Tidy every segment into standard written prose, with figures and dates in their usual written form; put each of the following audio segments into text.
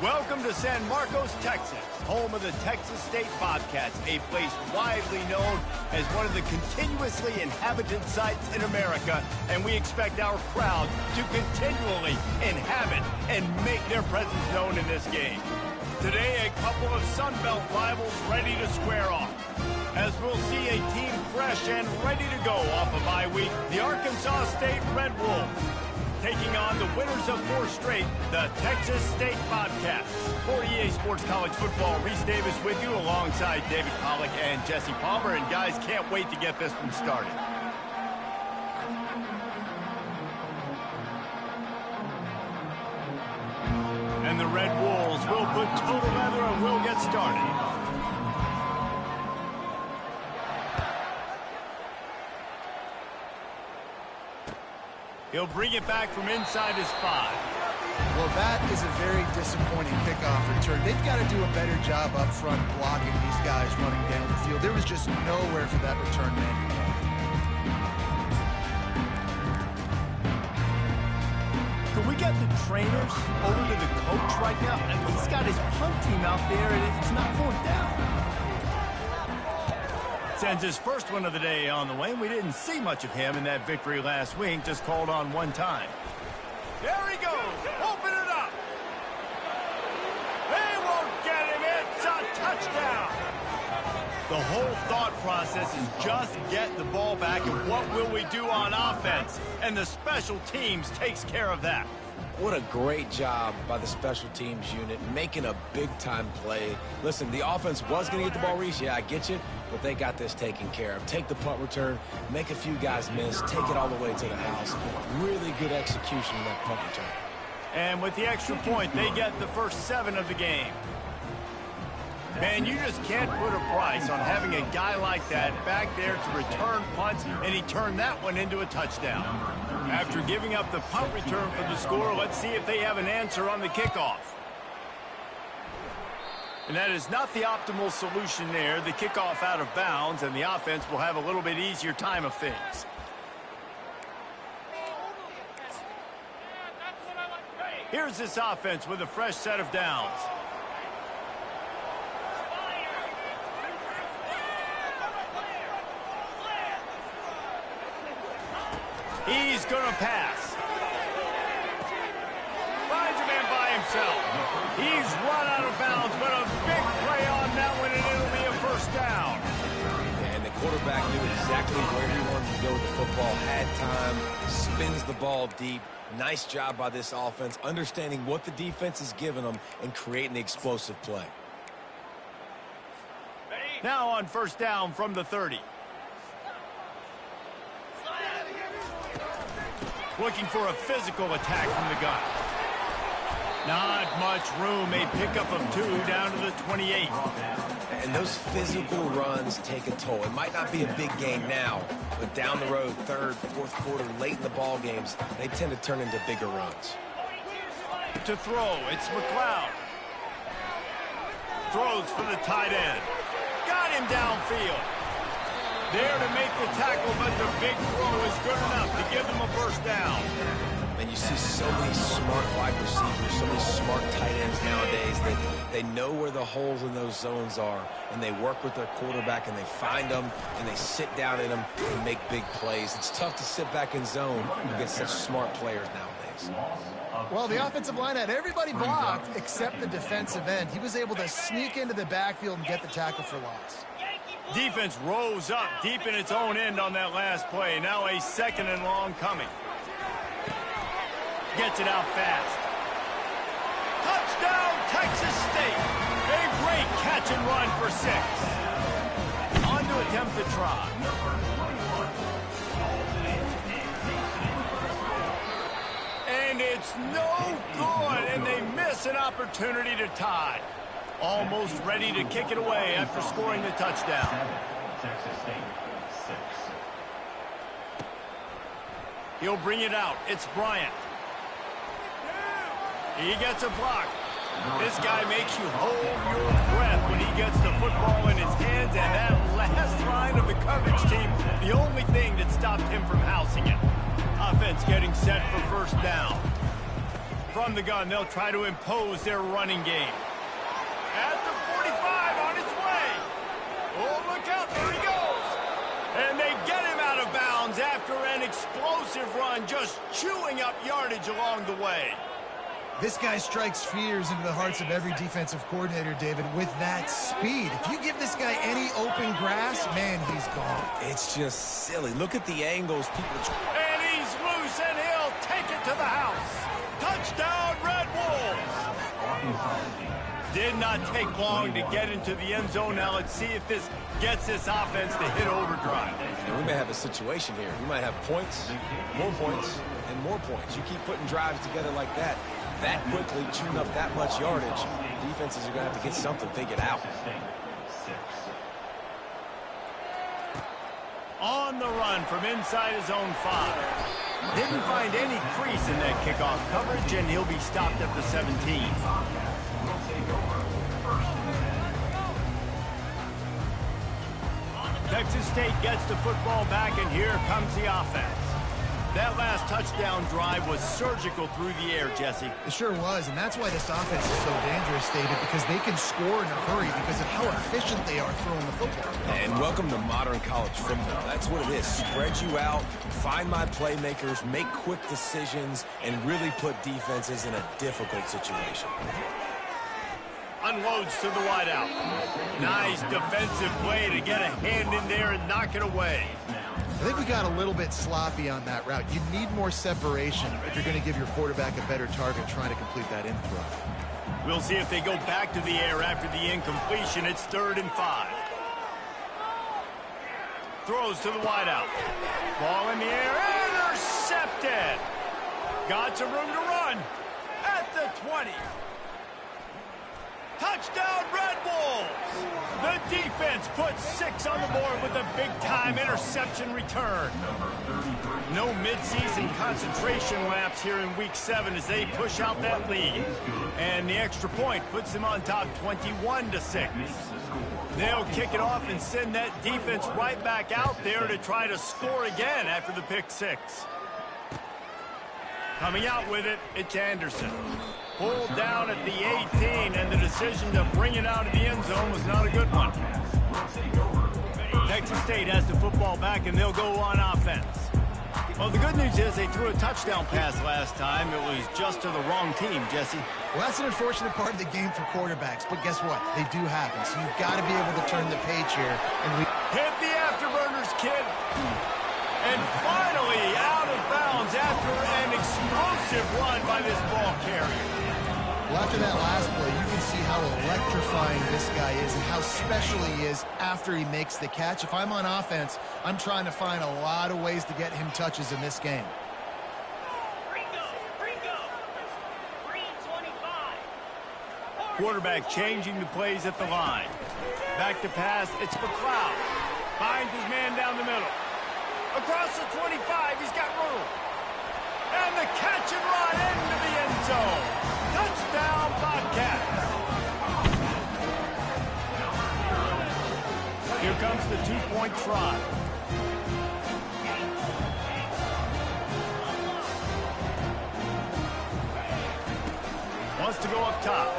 Welcome to San Marcos, Texas, home of the Texas State Bobcats, a place widely known as one of the continuously inhabited sites in America, and we expect our crowd to continually inhabit and make their presence known in this game. Today, a couple of Sun Belt rivals ready to square off. As we'll see a team fresh and ready to go off of bye week, the Arkansas State Red Wolves, taking on the winners of 4 straight, the Texas State Bobcats. For EA Sports College Football, Reese Davis with you alongside David Pollack and Jesse Palmer. And guys, can't wait to get this one started. And the Red Wolves will put toe together and we'll get started. He'll bring it back from inside his 5. Well, that is a very disappointing kickoff return. They've got to do a better job up front blocking these guys running down the field. There was just nowhere for that return man to go. Can we get the trainers over to the coach right now? And he's got his punt team out there, and it's not 4th down. Sends his first one of the day on the way. We didn't see much of him in that victory last week, just called on one time. There he goes. Open it up. They won't get him. It's a touchdown. The whole thought process is just get the ball back, and what will we do on offense? And the special teams takes care of that. What a great job by the special teams unit, making a big-time play. Listen, the offense was going to get the ball, Reese. Yeah, I get you, but they got this taken care of. Take the punt return, make a few guys miss, take it all the way to the house. Really good execution in that punt return. And with the extra point, they get the first 7 of the game. Man, you just can't put a price on having a guy like that back there to return punts, and he turned that one into a touchdown. After giving up the punt return for the score, let's see if they have an answer on the kickoff. And that is not the optimal solution there. The kickoff out of bounds, and the offense will have a little bit easier time of things. Here's this offense with a fresh set of downs. He's going to pass. Finds a man by himself. He's run out of bounds, but a big play on that one, and it'll be a first down. And the quarterback knew exactly where he wanted to go with the football, had time, spins the ball deep. Nice job by this offense, understanding what the defense is giving them and creating the explosive play. Now on first down from the 30. Looking for a physical attack from the gun. Not much room. A pickup of 2 down to the 28. And those physical runs take a toll. It might not be a big gain now, but down the road, 3rd, 4th quarter, late in the ball games, they tend to turn into bigger runs. To throw, it's McLeod. Throws for the tight end. Got him downfield. There to make the tackle, but the big throw is good enough to give them a first down. And you see so many smart wide receivers, so many smart tight ends nowadays that they know where the holes in those zones are, and they work with their quarterback, and they find them, and they sit down in them and make big plays. It's tough to sit back in zone against such smart players nowadays. Well, the offensive line had everybody blocked except the defensive end. He was able to sneak into the backfield and get the tackle for loss. Defense rose up deep in its own end on that last play. Now a 2nd and long coming. Gets it out fast. Touchdown, Texas State. A great catch and run for 6. On to attempt the try. And it's no good, and they miss an opportunity to tie. Almost ready to kick it away after scoring the touchdown. Texas State, 6. He'll bring it out. It's Bryant. He gets a block. This guy makes you hold your breath when he gets the football in his hands, and that last line of the coverage team, the only thing that stopped him from housing it. Offense getting set for first down. From the gun, they'll try to impose their running game. At the 45, on his way. Oh, look out, there he goes. And they get him out of bounds after an explosive run, just chewing up yardage along the way. This guy strikes fears into the hearts of every defensive coordinator, David, with that speed. If you give this guy any open grass, man, he's gone. It's just silly. Look at the angles people try. And he's loose, and he'll take it to the house. Touchdown, Red Wolves! Did not take long to get into the end zone. Now let's see if this gets this offense to hit overdrive. And we may have a situation here. We might have points, and more points. You keep putting drives together like that quickly, chewing up that much yardage, defenses are going to have to get something figured out. On the run from inside his own 5. Didn't find any crease in that kickoff coverage, and he'll be stopped at the 17. Texas State gets the football back, and here comes the offense. That last touchdown drive was surgical through the air, Jesse. It sure was, and that's why this offense is so dangerous, David, because they can score in a hurry because of how efficient they are throwing the football. And welcome to modern college football. That's what it is. Spread you out, find my playmakers, make quick decisions, and really put defenses in a difficult situation. Unloads to the wideout. Nice defensive play to get a hand in there and knock it away. I think we got a little bit sloppy on that route. You need more separation if you're going to give your quarterback a better target trying to complete that in throw. We'll see if they go back to the air after the incompletion. It's 3rd and 5. Throws to the wideout. Ball in the air. Intercepted. Got some room to run. At the 20. Touchdown, Red Wolves! The defense puts 6 on the board with a big-time interception return. No midseason concentration laps here in Week 7 as they push out that lead. And the extra point puts them on top 21-6. They'll kick it off and send that defense right back out there to try to score again after the pick 6. Coming out with it, it's Anderson. Pulled down at the 18, and the decision to bring it out of the end zone was not a good one. Texas State has the football back, and they'll go on offense. Well, the good news is they threw a touchdown pass last time. It was just to the wrong team, Jesse. Well, that's an unfortunate part of the game for quarterbacks, but guess what? They do happen, so you've got to be able to turn the page here. And we hit the afterburners, kid. And finally out of bounds after an explosive run by this ball carrier. Well, after that last play, you can see how electrifying this guy is and how special he is after he makes the catch. If I'm on offense, I'm trying to find a lot of ways to get him touches in this game. Quarterback changing the plays at the line. Back to pass, it's McLeod. Finds his man down the middle. Across the 25, he's got room. And the catch and run into the end zone. Touchdown, Bobcats. Here comes the 2-point try. Wants to go up top.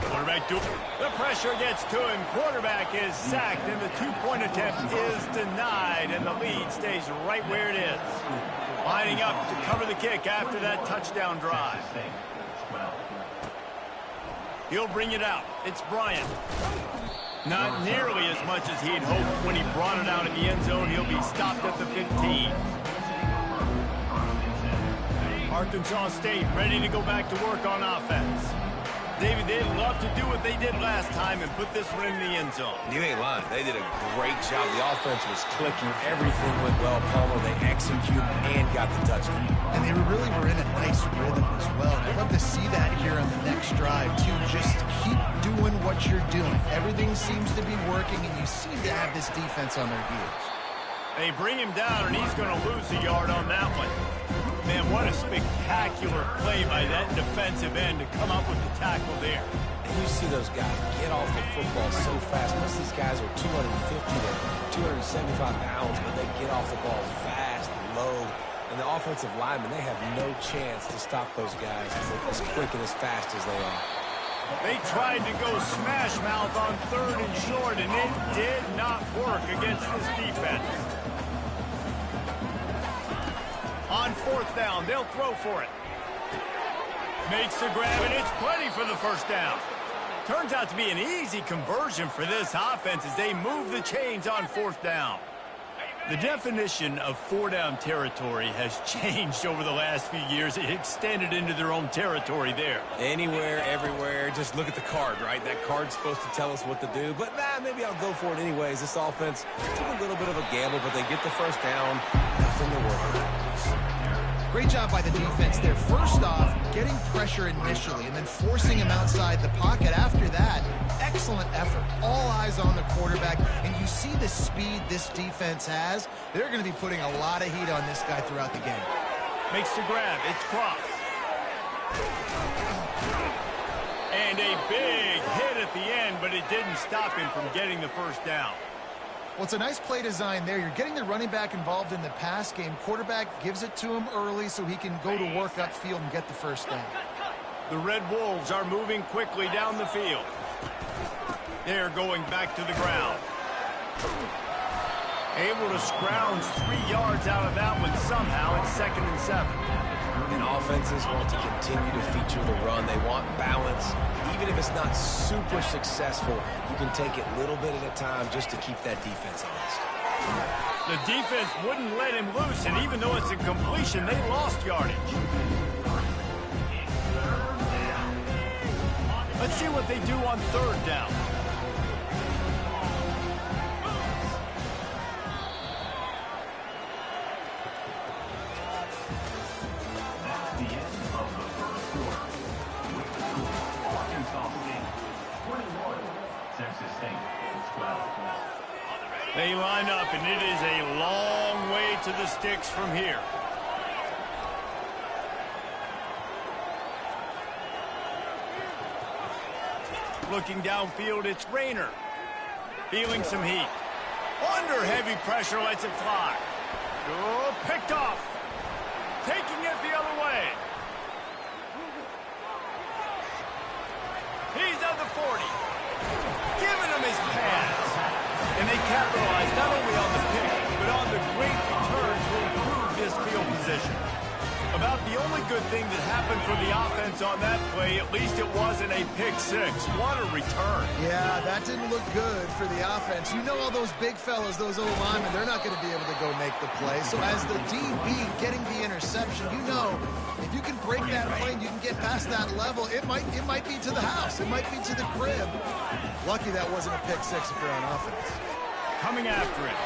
Quarterback do it. The pressure gets to him. Quarterback is sacked, and the 2-point attempt is denied, and the lead stays right where it is. Lining up to cover the kick after that touchdown drive. He'll bring it out. It's Bryant. Not nearly as much as he'd hoped when he brought it out in the end zone. He'll be stopped at the 15. Arkansas State ready to go back to work on offense. David, they'd love to do what they did last time and put this one in the end zone. You ain't lying. They did a great job. The offense was clicking. Everything went well. Palmer, they executed and got the touchdown. And they really were in a nice rhythm as well. And I'd love to see that here on the next drive, too. Just keep doing what you're doing. Everything seems to be working, and you seem to have this defense on their heels. They bring him down, and he's going to lose a yard on that one. Man, what a spectacular play by that defensive end to come up with the tackle there. And you see those guys get off the football so fast. Most of these guys are 250 to 275 pounds, but they get off the ball fast, low, And the offensive linemen, they have no chance to stop those guys as quick and as fast as they are. They tried to go smash mouth on 3rd and short, and it did not work against this defense. On 4th down, they'll throw for it. Makes the grab, and it's plenty for the first down. Turns out to be an easy conversion for this offense as they move the chains on 4th down. The definition of 4-down territory has changed over the last few years. It extended into their own territory there. Anywhere, everywhere, just look at the card, right? That card's supposed to tell us what to do, but maybe I'll go for it anyways. This offense took a little bit of a gamble, but they get the first down. Nothing to worry about. Great job by the defense there. First off, getting pressure initially and then forcing him outside the pocket. After that, excellent effort. All eyes on the quarterback, and you see the speed this defense has. They're going to be putting a lot of heat on this guy throughout the game. Makes the grab. It's Cross. And a big hit at the end, but it didn't stop him from getting the first down. Well, it's a nice play design there. You're getting the running back involved in the pass game. Quarterback gives it to him early so he can go to work upfield and get the first down. The Red Wolves are moving quickly down the field. They're going back to the ground. Able to scrounge 3 yards out of that one somehow. It's 2nd and 7. And offenses want to continue to feature the run. They want balance. Even if it's not super successful, you can take it little bit at a time just to keep that defense honest. The defense wouldn't let him loose, and even though it's a completion, they lost yardage. Let's see what they do on 3rd down. They line up, and it is a long way to the sticks from here. Looking downfield, it's Rayner. Feeling some heat. Under heavy pressure, lets it fly. Oh, picked off. Taking it the other way. He's at the 40. Giving him his pass. And they capitalize not only on the pick, but on the great return to improve this field position. About the only good thing that happened for the offense on that play, at least it wasn't a pick 6. What a return. Yeah, that didn't look good for the offense. You know all those big fellas, those old linemen, they're not going to be able to go make the play. So as the DB getting the interception, you know, if you can break that plane, you can get past that level, it might be to the house. It might be to the crib. Lucky that wasn't a pick 6 if you're on offense. Coming after it.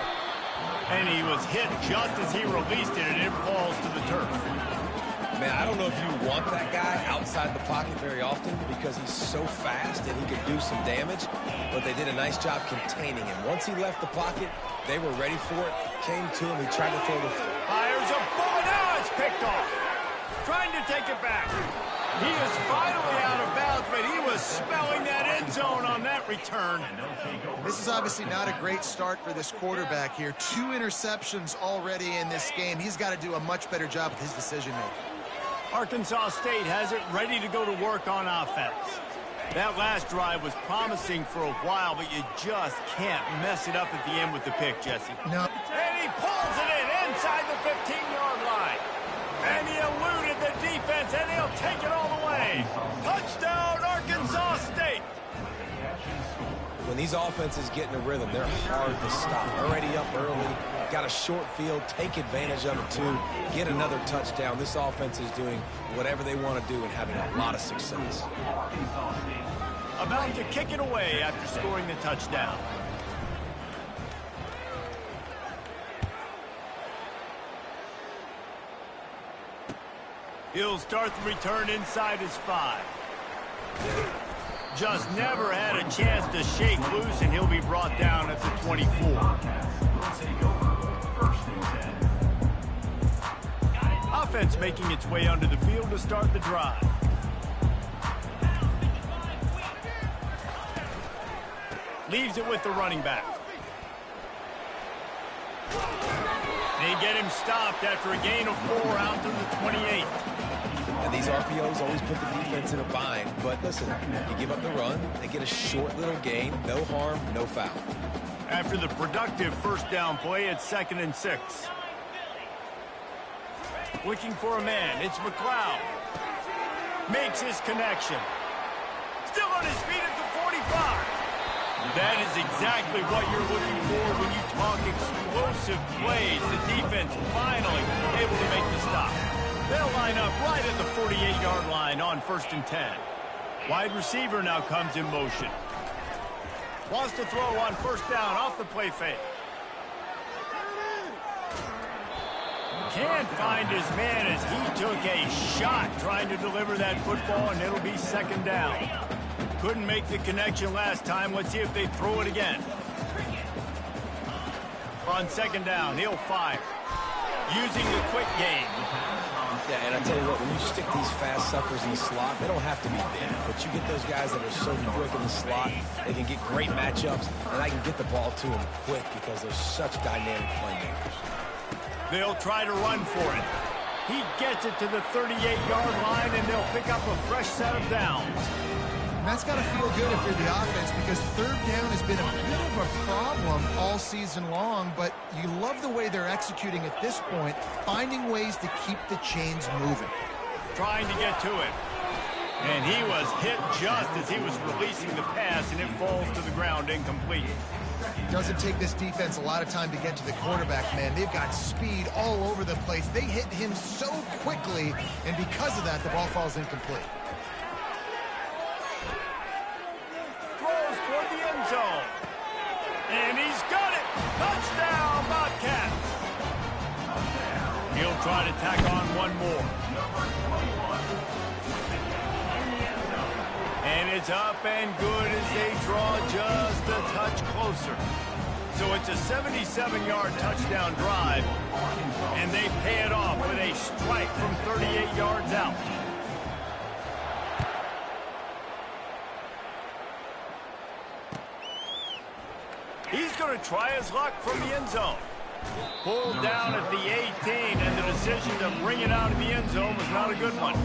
And he was hit just as he released it, and it falls to the turf. Man, I don't know if you want that guy outside the pocket very often because he's so fast and he could do some damage, but they did a nice job containing him. Once he left the pocket, they were ready for it, came to him, he tried to throw the... Fires a bullet, now it's picked off. Trying to take it back. He is finally out of bounds, but he was smelling that end zone on that return. This is obviously not a great start for this quarterback here. 2 interceptions already in this game. He's got to do a much better job with his decision-making. Arkansas State has it ready to go to work on offense. That last drive was promising for a while, but you just can't mess it up at the end with the pick, Jesse. No. And he pulls it in inside the 15-yard line. And he eluded the defense, and he'll take it all the way. Touchdown, Arkansas State. When these offenses get in a rhythm, they're hard to stop. Already up early, got a short field, take advantage of it too, get another touchdown. This offense is doing whatever they want to do and having a lot of success. About to kick it away after scoring the touchdown. He'll start the return inside his 5. Just never had a chance to shake loose, and he'll be brought down at the 24. Offense making its way onto the field to start the drive. Leaves it with the running back. They get him stopped after a gain of 4 out to the 28. And these RPOs always put the defense in a bind. But listen, you give up the run, they get a short little gain, no harm, no foul. After the productive first down play, it's 2nd and 6. Looking for a man, it's McLeod. Makes his connection. Still on his feet at the 45. That is exactly what you're looking for when you talk explosive plays. The defense finally able to make the stop. They'll line up right at the 48-yard line on 1st and 10. Wide receiver now comes in motion. Wants to throw on 1st down off the play fake. Can't find his man as he took a shot trying to deliver that football, and it'll be 2nd down. Couldn't make the connection last time. Let's see if they throw it again. On 2nd down, he'll fire. Using the quick game. Yeah, and I tell you what, when you stick these fast suckers in the slot, they don't have to be big. But you get those guys that are so quick in the slot, they can get great matchups, and I can get the ball to them quick because they're such dynamic playmakers. They'll try to run for it. He gets it to the 38-yard line, and they'll pick up a fresh set of downs. And that's got to feel good if you're the offense, because 3rd down has been a bit of a problem all season long, but you love the way they're executing at this point, finding ways to keep the chains moving. Trying to get to it. And he was hit just as he was releasing the pass, and it falls to the ground incomplete. Doesn't take this defense a lot of time to get to the quarterback, man. They've got speed all over the place. They hit him so quickly, and because of that, the ball falls incomplete. Throws toward the end zone. And he's got it. Touchdown, Bobcats. He'll try to tack on one more. And it's up and good as they draw just a touch closer. So it's a 77-yard touchdown drive, and they pay it off with a strike from 38 yards out. He's going to try his luck from the end zone. Pulled down at the 18, and the decision to bring it out of the end zone was not a good one.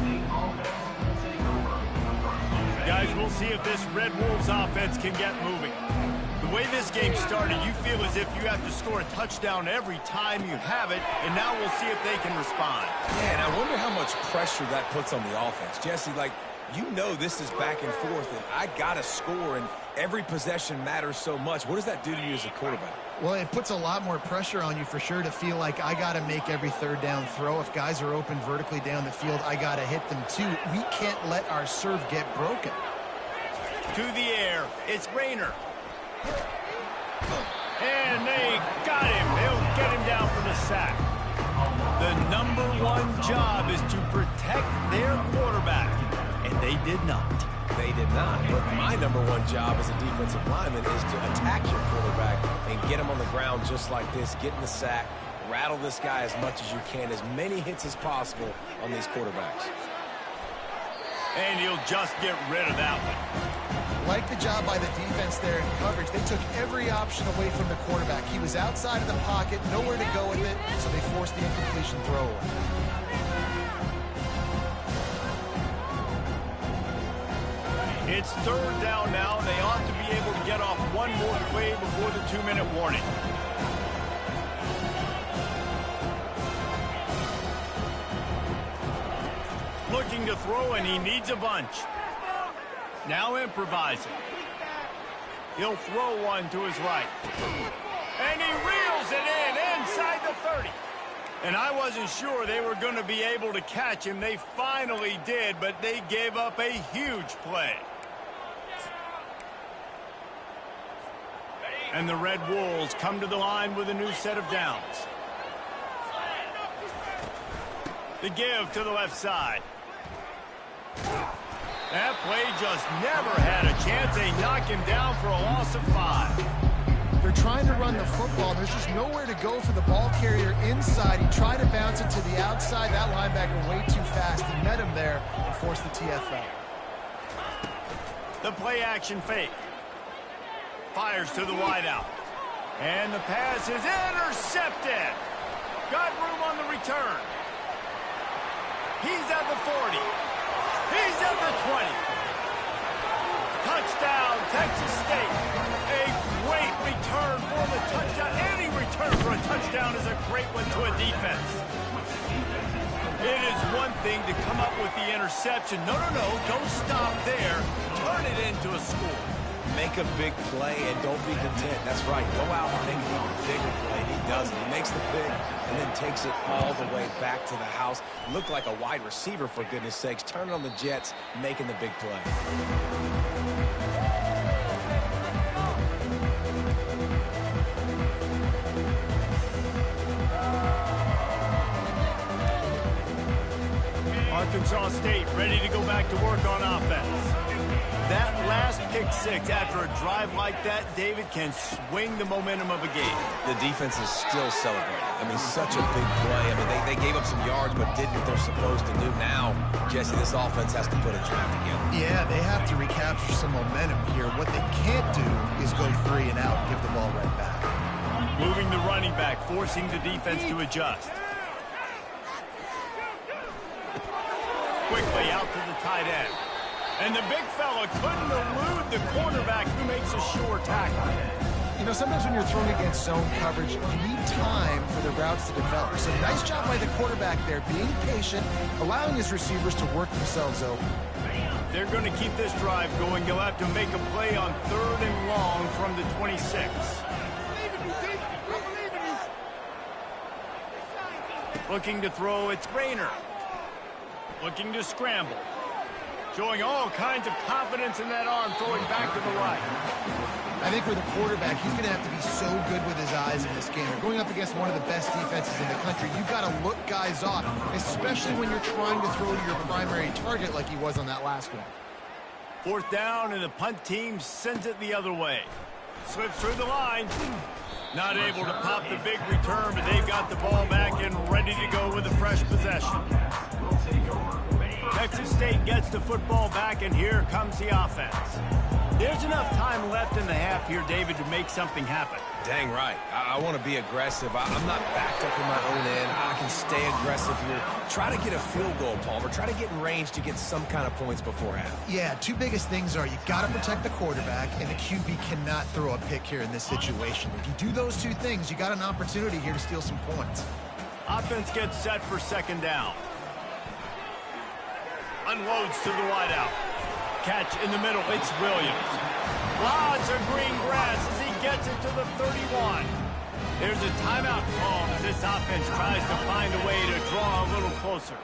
Guys, we'll see if this Red Wolves offense can get moving. The way this game started, you feel as if you have to score a touchdown every time you have it, and now we'll see if they can respond. Yeah, and I wonder how much pressure that puts on the offense. Jesse, like, you know this is back and forth, and I got to score, and every possession matters so much. What does that do to you as a quarterback? Well, it puts a lot more pressure on you for sure to feel like I got to make every 3rd down throw. If guys are open vertically down the field, I got to hit them too. We can't let our serve get broken. To the air, it's Rayner. And they got him. They'll get him down for the sack. The #1 job is to protect their quarterback, and they did not. They did not. But my #1 job as a defensive lineman is to attack your quarterback and get him on the ground just like this, get in the sack, rattle this guy as much as you can, as many hits as possible on these quarterbacks. And he'll just get rid of that one. Like the job by the defense there in coverage. They took every option away from the quarterback. He was outside of the pocket, nowhere to go with it, so they forced the incompletion throw away. It's 3rd down now. They ought to be able to get off one more play before the 2-minute warning. Looking to throw, and he needs a bunch. Now improvising. He'll throw one to his right. And he reels it in inside the 30. And I wasn't sure they were going to be able to catch him. They finally did, but they gave up a huge play. And the Red Wolves come to the line with a new set of downs. The give to the left side. That play just never had a chance. They knock him down for a loss of 5. They're trying to run the football. There's just nowhere to go for the ball carrier inside. He tried to bounce it to the outside. That linebacker way too fast. He met him there and forced the TFL. The play action fake. Fires to the wideout. And the pass is intercepted. Got room on the return. He's at the 40. He's at the 20. Touchdown, Texas State. A great return for the touchdown. Any return for a touchdown is a great one to a defense. It is one thing to come up with the interception. No, don't stop there. Turn it into a score. Make a big play and don't be content. That's right. Go out and make an even bigger play. He does it. He makes the pick and then takes it all the way back to the house. Looked like a wide receiver, for goodness sakes. Turning on the Jets, making the big play. Arkansas State ready to go back to work on offense. That last pick six after a drive like that, David, can swing the momentum of a game. The defense is still celebrating. I mean, such a big play. I mean, they gave up some yards but did what they're supposed to do. Now, Jesse, this offense has to put a drive together. Yeah, they have to recapture some momentum here. What they can't do is go 3 and out and give the ball right back. Moving the running back, forcing the defense to adjust. Quickly out to the tight end. And the big fella couldn't elude the cornerback who makes a sure tackle. You know, sometimes when you're throwing against zone coverage, you need time for the routes to develop. So nice job by the quarterback there, being patient, allowing his receivers to work themselves open. They're going to keep this drive going. They'll have to make a play on 3rd and long from the 26. Looking to throw, it's Rayner. Looking to scramble. Showing all kinds of confidence in that arm, throwing back to the right. I think for the quarterback, he's going to have to be so good with his eyes in this game. They're going up against one of the best defenses in the country. You've got to look guys off, especially when you're trying to throw to your primary target like he was on that last one. 4th down, and the punt team sends it the other way. Slips through the line. Not able to pop the big return, but they've got the ball back and ready to go with a fresh possession. Texas State gets the football back, and here comes the offense. There's enough time left in the half here, David, to make something happen. Dang right. I want to be aggressive. I'm not backed up in my own end. I can stay aggressive here. Try to get a field goal, Palmer. Try to get in range to get some kind of points before half. Yeah, 2 biggest things are you got to protect the quarterback, and the QB cannot throw a pick here in this situation. If you do those 2 things, you got an opportunity here to steal some points. Offense gets set for 2nd down. Unloads to the wideout. Catch in the middle, it's Williams. Lots of green grass as he gets it to the 31. There's a timeout call as this offense tries to find a way to draw a little closer.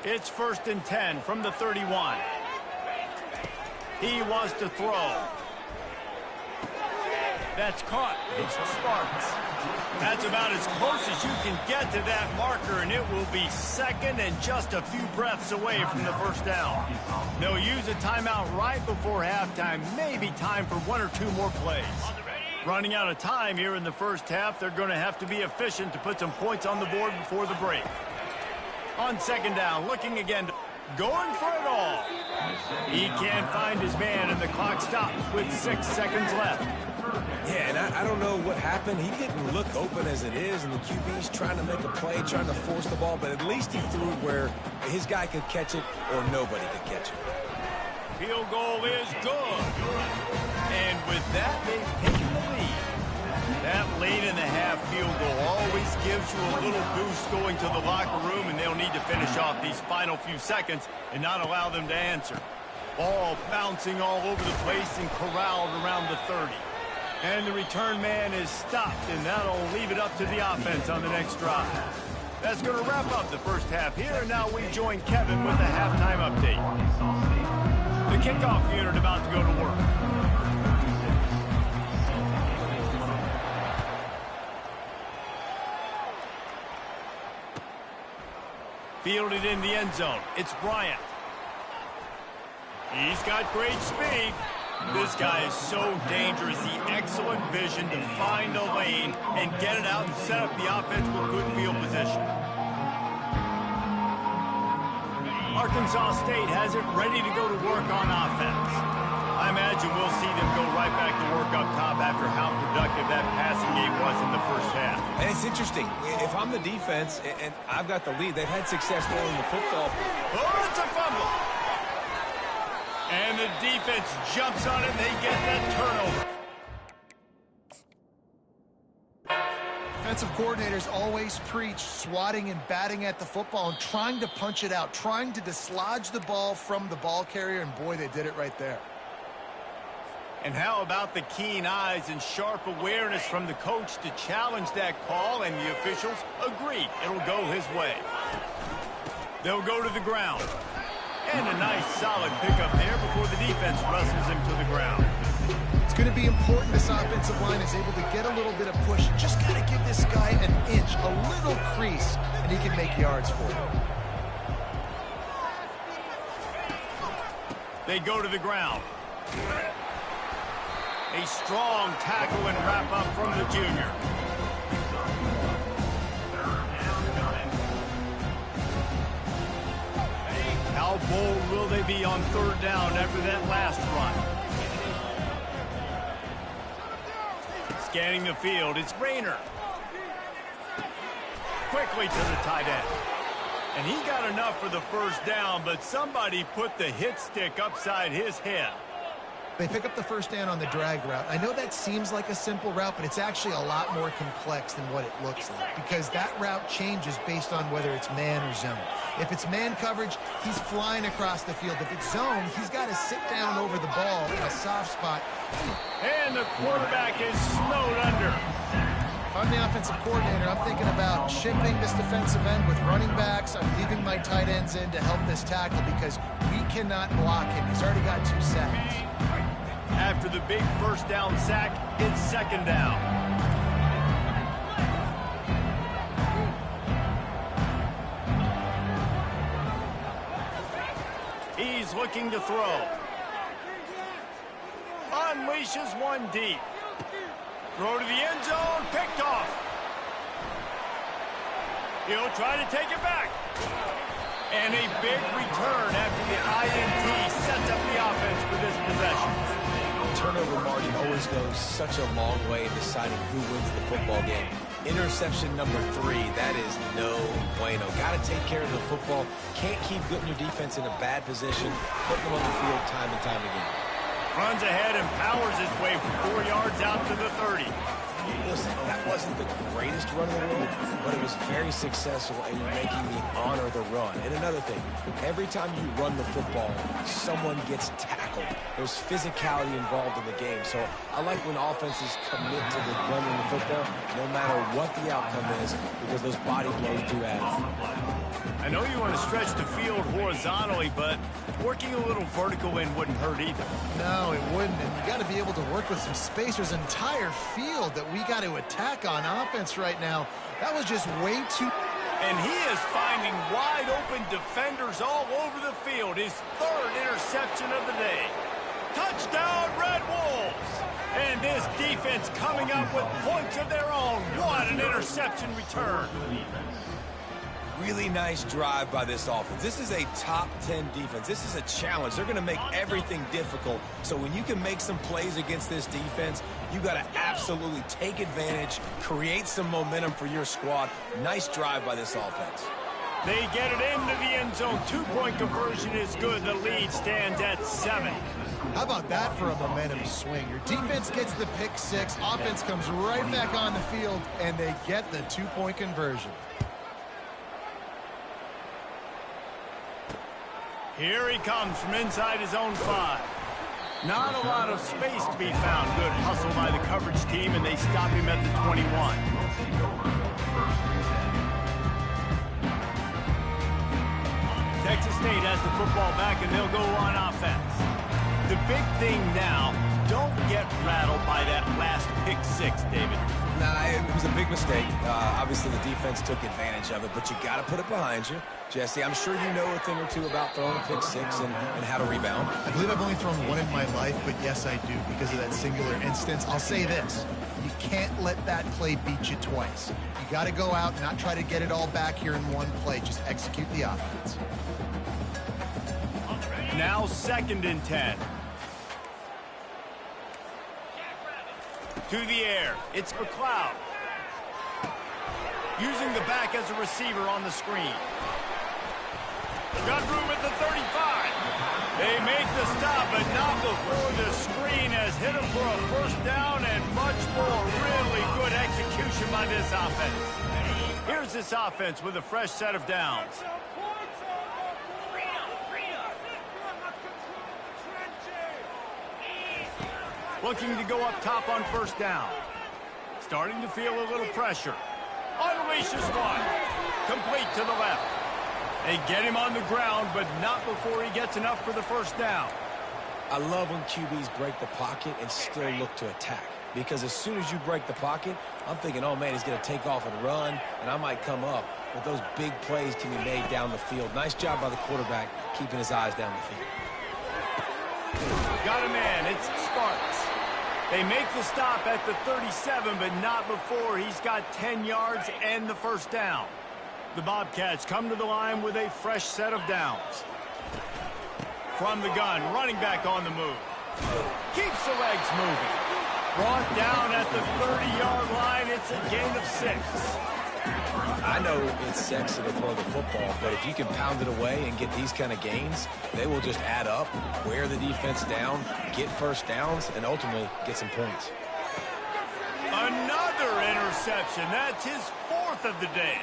It's 1st and 10 from the 31. He wants to throw. That's caught. It's the Spartans. That's about as close as you can get to that marker, and it will be 2nd and just a few breaths away from the 1st down. They'll use a timeout right before halftime, maybe time for 1 or 2 more plays. Running out of time here in the 1st half, they're going to have to be efficient to put some points on the board before the break. On 2nd down, looking again, going for it all. He can't find his man, and the clock stops with 6 seconds left. Yeah, and I don't know what happened. He didn't look open as it is, and the QB's trying to make a play, trying to force the ball, but at least he threw it where his guy could catch it or nobody could catch it. Field goal is good. And with that, they've taken the lead. That late in the half field goal always gives you a little boost going to the locker room, and they'll need to finish off these final few seconds and not allow them to answer. Ball bouncing all over the place and corralled around the 30. And the return man is stopped, and that'll leave it up to the offense on the next drive. That's going to wrap up the 1st half here, and now we join Kevin with the halftime update. The kickoff unit about to go to work. Fielded in the end zone. It's Bryant. He's got great speed. This guy is so dangerous. The excellent vision to find a lane and get it out and set up the offense with good field position. Arkansas State has it ready to go to work on offense. I imagine we'll see them go right back to work up top after how productive that passing game was in the first half. And it's interesting. If I'm the defense and I've got the lead, they've had success throwing the football. Oh, it's a fumble. And the defense jumps on it, and they get that turnover. Defensive coordinators always preach swatting and batting at the football and trying to punch it out, trying to dislodge the ball from the ball carrier, and boy, they did it right there. And how about the keen eyes and sharp awareness from the coach to challenge that call, and the officials agree it'll go his way. They'll go to the ground. And a nice solid pickup there before the defense wrestles him to the ground. It's going to be important this offensive line is able to get a little bit of push. Just got to give this guy an inch, a little crease, and he can make yards for it. They go to the ground. A strong tackle and wrap up from the junior. How bold will they be on third down after that last run? Scanning the field, it's Rayner. Quickly to the tight end. And he got enough for the first down, but somebody put the hit stick upside his head. They pick up the first down on the drag route. I know that seems like a simple route, but it's actually a lot more complex than what it looks like, because that route changes based on whether it's man or zone. If it's man coverage, he's flying across the field. If it's zone, he's got to sit down over the ball in a soft spot. And the quarterback is snowed under. If I'm the offensive coordinator, I'm thinking about chipping this defensive end with running backs. I'm leaving my tight ends in to help this tackle because we cannot block him. He's already got 2 sacks. After the big first down sack, it's second down. He's looking to throw. Unleashes one deep. Throw to the end zone, picked off. He'll try to take it back. And a big return after the INT sets up the offense for this possession. Turnover margin always goes such a long way in deciding who wins the football game. Interception number 3, that is no bueno. Got to take care of the football. Can't keep putting your defense in a bad position, putting them on the field time and time again. Runs ahead and powers his way for 4 yards out to the 30. Listen, that wasn't the greatest run in the world, but it was very successful, and you're making me honor the run. And another thing, every time you run the football, someone gets tackled. There's physicality involved in the game. So I like when offenses commit to the running the football, no matter what the outcome is, because those body blows do add up. I know you want to stretch the field horizontally, but working a little vertical in wouldn't hurt either. No, it wouldn't. And you got to be able to work with some space. There's an entire field that we got to attack on offense right now. That was just way too... And he is finding wide open defenders all over the field. His 3rd interception of the day. Touchdown, Red Wolves! And this defense coming up with points of their own. What an interception return. Really nice drive by this offense. This is a top 10 defense. This is a challenge. They're going to make everything difficult. So when you can make some plays against this defense, you got to absolutely take advantage, create some momentum for your squad. Nice drive by this offense. They get it into the end zone. 2-point conversion is good. The lead stands at 7. How about that for a momentum swing? Your defense gets the pick 6, offense comes right back on the field, and they get the 2-point conversion. Here he comes from inside his own 5. Not a lot of space to be found. Good hustle by the coverage team, and they stop him at the 21. Texas State has the football back, and they'll go on offense. The big thing now, don't get rattled by that last pick 6, David. Nah, it was a big mistake. Obviously, the defense took advantage of it, but you got to put it behind you. Jesse, I'm sure you know a thing or two about throwing a pick 6 and how to rebound. I believe I've only thrown one in my life, but yes, I do because of that singular instance. I'll say this. You can't let that play beat you twice. You got to go out and not try to get it all back here in one play. Just execute the offense. Now 2nd and 10. To the air, it's McLeod. Using the back as a receiver on the screen. Got room at the 35. They make the stop, but not before the screen has hit him for a first down and much more. Really good execution by this offense. Here's this offense with a fresh set of downs. Looking to go up top on first down. Starting to feel a little pressure. Unleashes one. Complete to the left. They get him on the ground, but not before he gets enough for the first down. I love when QBs break the pocket and still look to attack. Because as soon as you break the pocket, I'm thinking, oh, man, he's going to take off and run, and I might come up. But those big plays can be made down the field. Nice job by the quarterback keeping his eyes down the field. Got a man. It's Sparks. They make the stop at the 37, but not before he's got 10 yards and the first down. The Bobcats come to the line with a fresh set of downs. From the gun, running back on the move. Keeps the legs moving. Brought down at the 30-yard line. It's a gain of 6. I know it's sexy to throw the football, but if you can pound it away and get these kind of gains, they will just add up, wear the defense down, get first downs, and ultimately get some points. Another interception. That's his 4th of the day.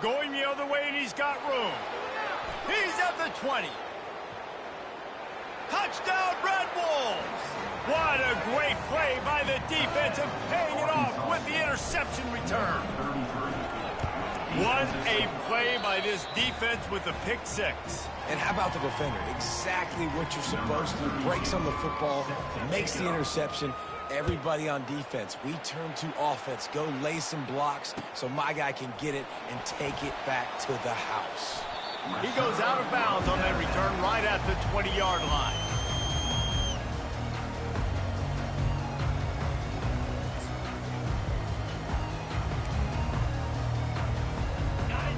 Going the other way, and he's got room. He's at the 20. Touchdown, Red Wolves! What a great play by the defense and paying it off with the interception return. What a play by this defense with the pick 6. And how about the defender? Exactly what you're supposed to do. Breaks on the football, makes the interception. Everybody on defense, we turn to offense. Go lay some blocks so my guy can get it and take it back to the house. He goes out of bounds on that return right at the 20-yard line.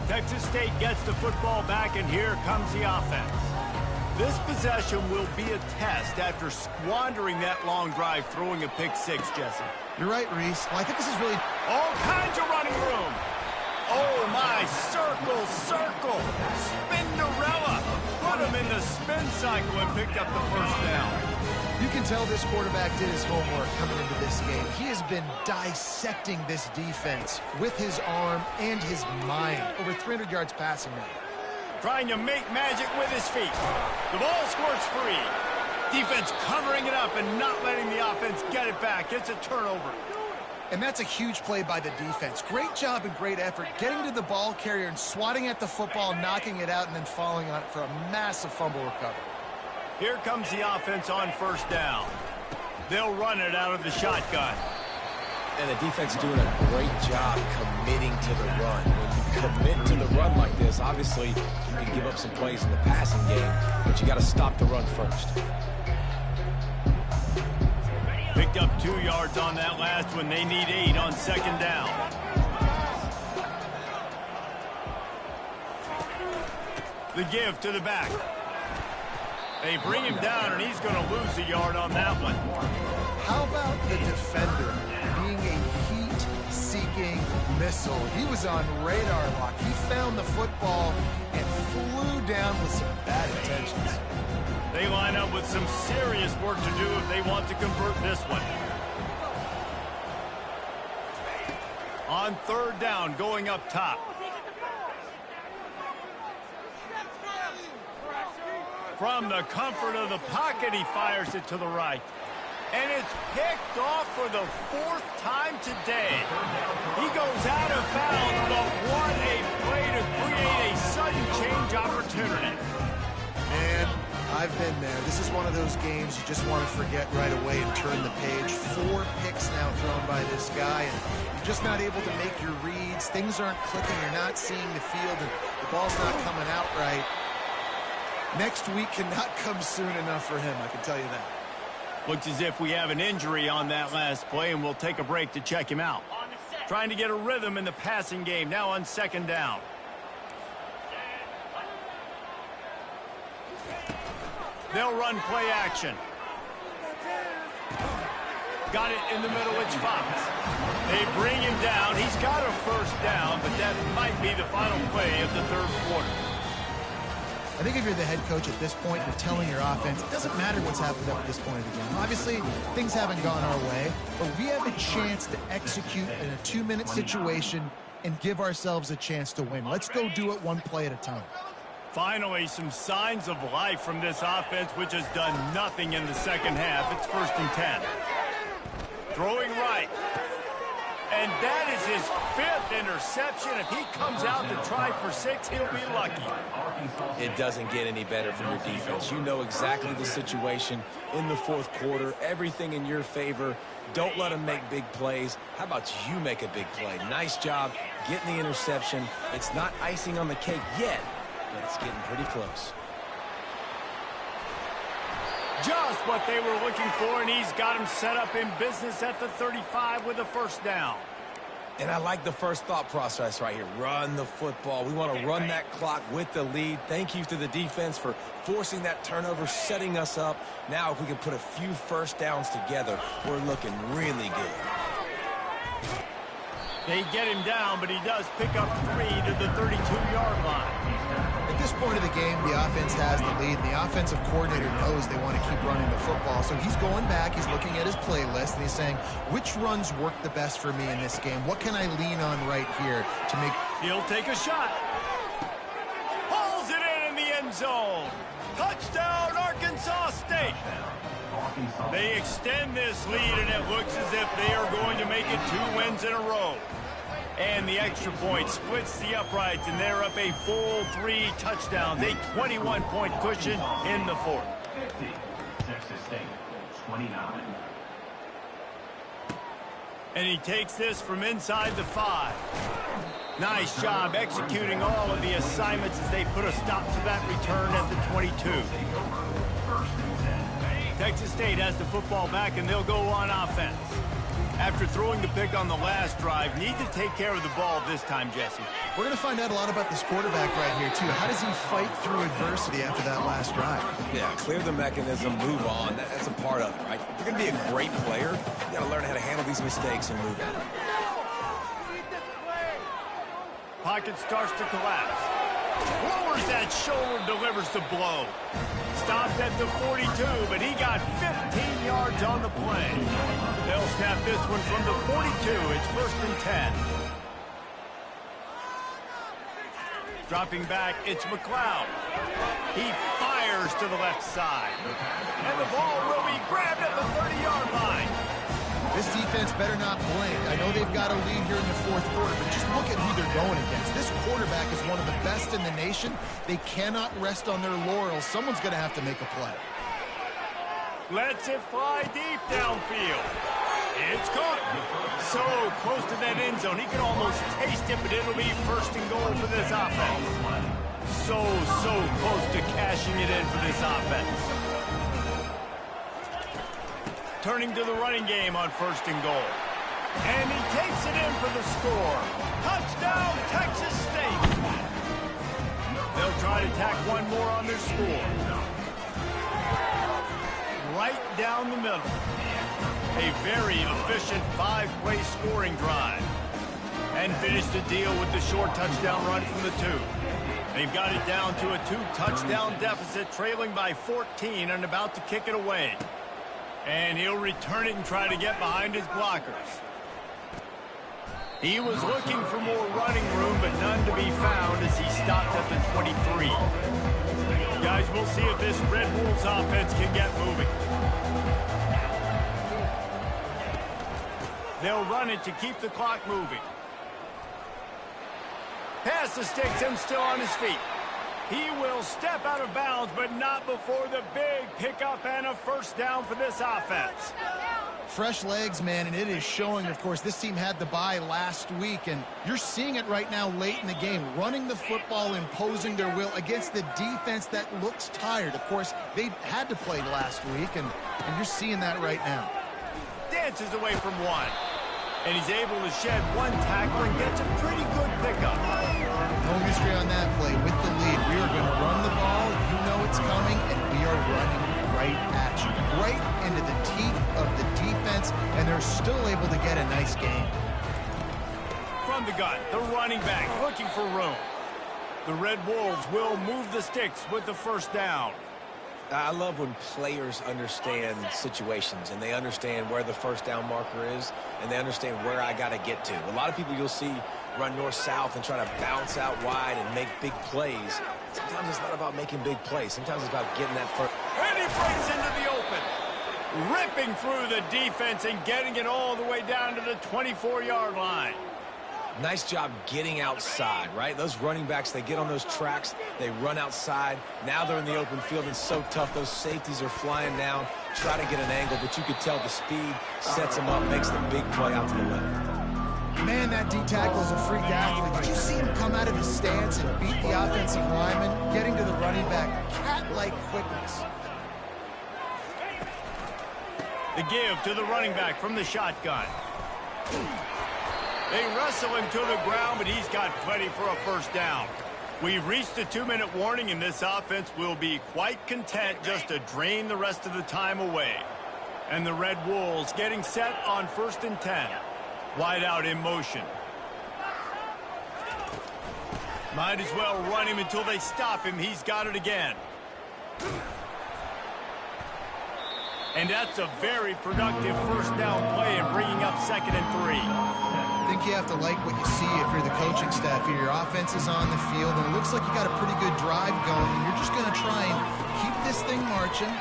Texas State gets the football back, and here comes the offense. This possession will be a test after squandering that long drive, throwing a pick 6, Jesse. You're right, Reese. Well, I think this is really... All kinds of running room. Oh, my. Circle, circle. Spinderella. Put him in the spin cycle and picked up the first down. You can tell this quarterback did his homework coming into this game. He has been dissecting this defense with his arm and his mind. Over 300 yards passing now. Trying to make magic with his feet. The ball squirts free. Defense covering it up and not letting the offense get it back. It's a turnover. And that's a huge play by the defense. Great job and great effort getting to the ball carrier and swatting at the football, knocking it out, and then falling on it for a massive fumble recovery. Here comes the offense on first down. They'll run it out of the shotgun. And the defense doing a great job committing to the run. When you commit to the run like this, obviously you can give up some plays in the passing game, but you got to stop the run first. Picked up 2 yards on that last one. They need 8 on second down. The give to the back. They bring him down, and he's going to lose a yard on that one. How about the defender being a heat-seeking missile? He was on radar lock. He found the football and flew down with some bad intentions. They line up with some serious work to do if they want to convert this one. On third down, going up top. From the comfort of the pocket, he fires it to the right. And it's picked off for the 4th time today. He goes out of bounds, but what a play to create a sudden change opportunity. Man, I've been there. This is one of those games you just want to forget right away and turn the page. 4 picks now thrown by this guy, and you're just not able to make your reads. Things aren't clicking. You're not seeing the field, and the ball's not coming out right. Next week cannot come soon enough for him, I can tell you that. Looks as if we have an injury on that last play, and we'll take a break to check him out. Trying to get a rhythm in the passing game, now on second down. They'll run play action. Got it in the middle, it's Fox. They bring him down. He's got a first down, but that might be the final play of the third quarter. I think if you're the head coach at this point, you're telling your offense, it doesn't matter what's happened up at this point of the game. Obviously, things haven't gone our way, but we have a chance to execute in a 2-minute situation and give ourselves a chance to win. Let's go do it one play at a time. Finally, some signs of life from this offense, which has done nothing in the second half. It's 1st and 10. Throwing right. And that is his 5th interception. If he comes out to try for 6, he'll be lucky. It doesn't get any better from your defense. You know exactly the situation in the fourth quarter. Everything in your favor. Don't let them make big plays. How about you make a big play? Nice job getting the interception. It's not icing on the cake yet, but it's getting pretty close. Just what they were looking for, and he's got him set up in business at the 35 with a first down. And I like the first thought process right here. Run the football. We want to run that clock with the lead. Thank you to the defense for forcing that turnover, setting us up. Now if we can put a few first downs together, we're looking really good. They get him down, but he does pick up 3 to the 32-yard line. At this point of the game, the offense has the lead, and the offensive coordinator knows they want to keep running the football. So he's going back, he's looking at his playlist, and he's saying, which runs work the best for me in this game? What can I lean on right here to make... He'll take a shot. Pulls it in the end zone. Touchdown, Arkansas State. They extend this lead, and it looks as if they are going to make it 2 wins in a row. And the extra point splits the uprights, and they're up a full 3 touchdowns, a 21-point cushion in the fourth. 50, Texas State, 29. And he takes this from inside the 5. Nice job executing all of the assignments as they put a stop to that return at the 22. Texas State has the football back, and they'll go on offense. After throwing the pick on the last drive, need to take care of the ball this time, Jesse. We're going to find out a lot about this quarterback right here, too. How does he fight through adversity after that last drive? Yeah, clear the mechanism, move on. That's a part of it, right? If you're going to be a great player, you got to learn how to handle these mistakes and move on. Pocket starts to collapse. Lowers that shoulder, delivers the blow. Stopped at the 42, but he got 15 yards on the play. They'll snap this one from the 42. It's 1st and 10. Dropping back, it's McLeod. He fires to the left side. And the ball will be grabbed at the 30-yard line. This defense better not blink. I know they've got a lead here in the fourth quarter, but just look at who they're going against. This quarterback is one of the best in the nation. They cannot rest on their laurels. Someone's going to have to make a play. Lets it fly deep downfield. It's caught. So close to that end zone. He can almost taste it, but it'll be 1st and goal for this offense. So close to cashing it in for this offense. Turning to the running game on 1st and goal. And he takes it in for the score. Touchdown, Texas State. They'll try to tack one more on their score. Right down the middle. A very efficient 5-play scoring drive. And finish the deal with the short touchdown run from the 2. They've got it down to a 2-touchdown deficit, trailing by 14 and about to kick it away. And he'll return it and try to get behind his blockers. He was looking for more running room, but none to be found as he stopped at the 23. Guys, we'll see if this Red Wolves offense can get moving. They'll run it to keep the clock moving. Pass the sticks and still on his feet. He will step out of bounds, but not before the big pickup and a first down for this offense. Fresh legs, man, and it is showing. Of course, this team had the bye last week, and you're seeing it right now late in the game. Running the football, imposing their will against the defense that looks tired. Of course, they had to play last week, and you're seeing that right now. Dances away from one. And he's able to shed one tackle and gets a pretty good pickup. No mystery on that play. With the lead, we are going to run the ball. You know it's coming, and we are running right at you. Right into the teeth of the defense, and From the gun, the running back looking for room. The Red Wolves will move the sticks with the first down. I love when players understand situations and they understand where the first down marker is and they understand where I got to get to. A lot of people you'll see run north-south and try to bounce out wide and make big plays. Sometimes it's not about making big plays. Sometimes it's about getting that first. And he breaks into the open. Ripping through the defense and getting it all the way down to the 24-yard line. Nice job getting outside, right? Those running backs, they get on those tracks, they run outside. Now they're in the open field and so tough. Those safeties are flying down, try to get an angle, but you could tell the speed sets them up, makes the big play out to the left. Man, that D tackle is a freak athlete. Did you see him come out of his stance and beat the offensive lineman, getting to the running back? Cat-like quickness. The give to the running back from the shotgun. They wrestle him to the ground, but he's got plenty for a first down. We've reached the 2-minute warning, and this offense will be quite content just to drain the rest of the time away. And the Red Wolves getting set on 1st and 10. Wide out in motion. Might as well run him until they stop him. He's got it again. And that's a very productive first down play and bringing up 2nd and 3. I think you have to like what you see if you're the coaching staff here. Your offense is on the field, and it looks like you got a pretty good drive going, and you're just going to try and keep this thing marching,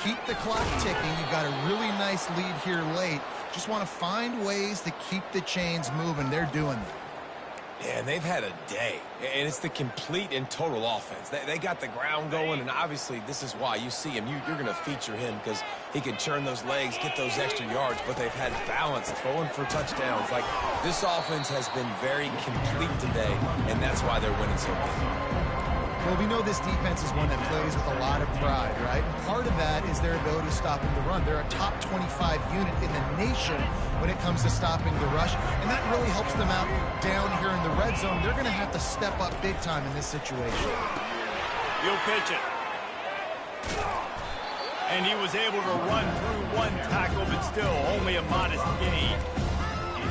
keep the clock ticking. You've got a really nice lead here late. Just want to find ways to keep the chains moving. They're doing that. Yeah, and they've had a day, and it's the complete and total offense. They got the ground going, and obviously this is why you see him. You're going to feature him because he can churn those legs, get those extra yards, but they've had balance, throwing for touchdowns. Like, this offense has been very complete today, and that's why they're winning so big. Well, we know this defense is one that plays with a lot of pride, right? Part of that is their ability to stop the run. They're a top 25 unit in the nation when it comes to stopping the rush, and that really helps them out down here in the red zone. They're going to have to step up big time in this situation. He'll pitch it. And he was able to run through one tackle, but still only a modest gain.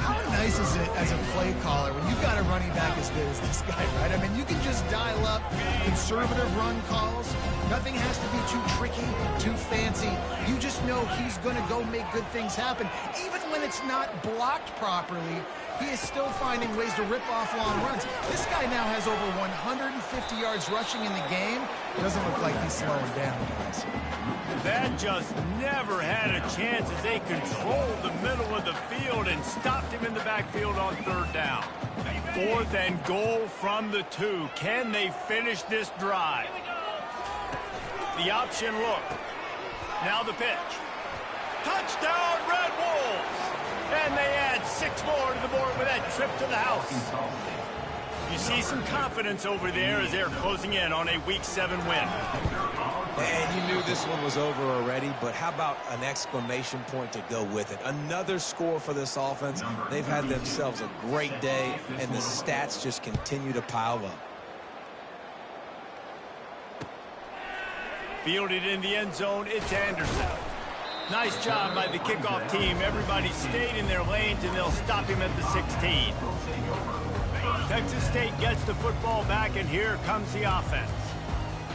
How nice is it as a play caller when you've got a running back as good as this guy, right? I mean, you can just dial up conservative run calls. Nothing has to be too tricky, too fancy. You just know he's going to go make good things happen. Even when it's not blocked properly, he is still finding ways to rip off long runs. This guy now has over 150 yards rushing in the game. It doesn't look like he's slowing down, guys. That just never had a chance as they controlled the middle of the field and stopped him in the backfield on 3rd down. 4th and goal from the 2. Can they finish this drive? The option look. Now the pitch. Touchdown, Red Wolves! And they add 6 more to the board with that trip to the house. You see some confidence over there as they're closing in on a Week 7 win. And you knew this one was over already, but how about an exclamation point to go with it? Another score for this offense. They've had themselves a great day, and the stats just continue to pile up. Fielded in the end zone, it's Anderson. Nice job by the kickoff team. Everybody stayed in their lanes, and they'll stop him at the 16. Texas State gets the football back, and here comes the offense.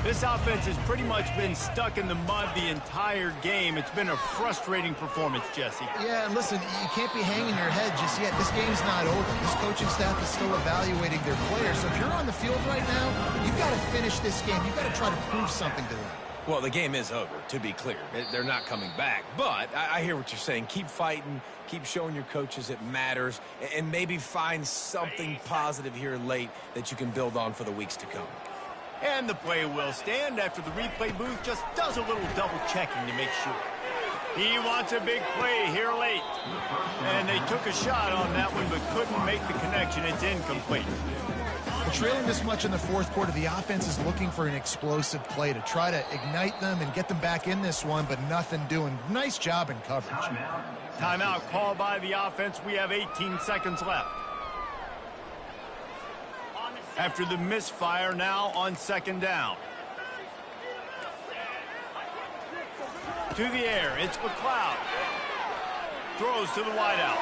This offense has pretty much been stuck in the mud the entire game. It's been a frustrating performance, Jesse. Yeah, and listen, you can't be hanging your head just yet. This game's not over. This coaching staff is still evaluating their players. So if you're on the field right now, you've got to finish this game. You've got to try to prove something to them. Well, the game is over, to be clear. They're not coming back. But I hear what you're saying. Keep fighting. Keep showing your coaches it matters. And maybe find something positive here late that you can build on for the weeks to come. And the play will stand after the replay booth just does a little double-checking to make sure. He wants a big play here late. And they took a shot on that one but couldn't make the connection. It's incomplete. Trailing this much in the 4th quarter, the offense is looking for an explosive play to try to ignite them and get them back in this one, but nothing doing. Nice job in coverage. Timeout called by the offense. We have 18 seconds left. After the misfire, now on 2nd down. To the air, it's McLeod. Throws to the wideout.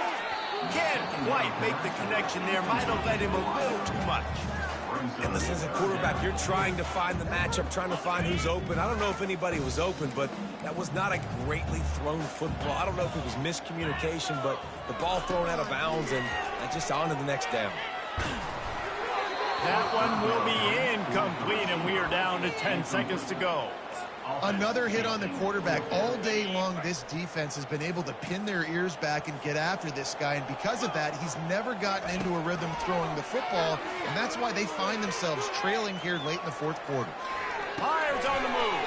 Can't quite make the connection there. Might have led him a little too much. And listen, as a quarterback, you're trying to find the matchup, trying to find who's open. I don't know if anybody was open, but that was not a greatly thrown football. I don't know if it was miscommunication, but the ball thrown out of bounds and just on to the next down. That one will be incomplete, and we are down to 10 seconds to go. Another hit on the quarterback. All day long, this defense has been able to pin their ears back and get after this guy, and because of that, he's never gotten into a rhythm throwing the football, and that's why they find themselves trailing here late in the fourth quarter. Myers on the move.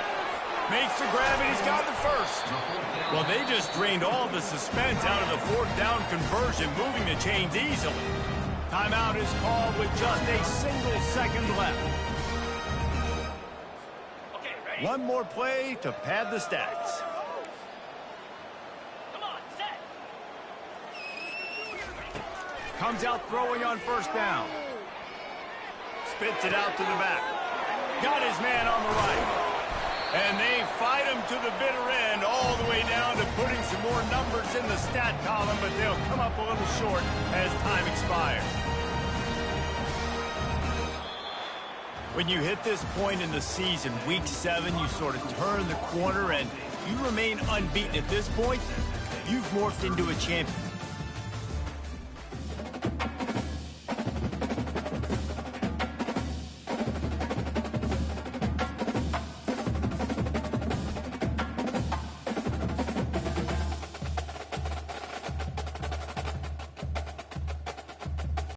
Makes the grab, and he's got the first. Well, they just drained all the suspense out of the fourth down conversion, moving the chains easily. Timeout is called with just a single second left. One more play to pad the stats. Come on, set. Comes out throwing on first down. Spits it out to the back. Got his man on the right. And they fight him to the bitter end, all the way down to putting some more numbers in the stat column, but they'll come up a little short as time expires. When you hit this point in the season, week 7, you sort of turn the corner and you remain unbeaten at this point. You've morphed into a champion.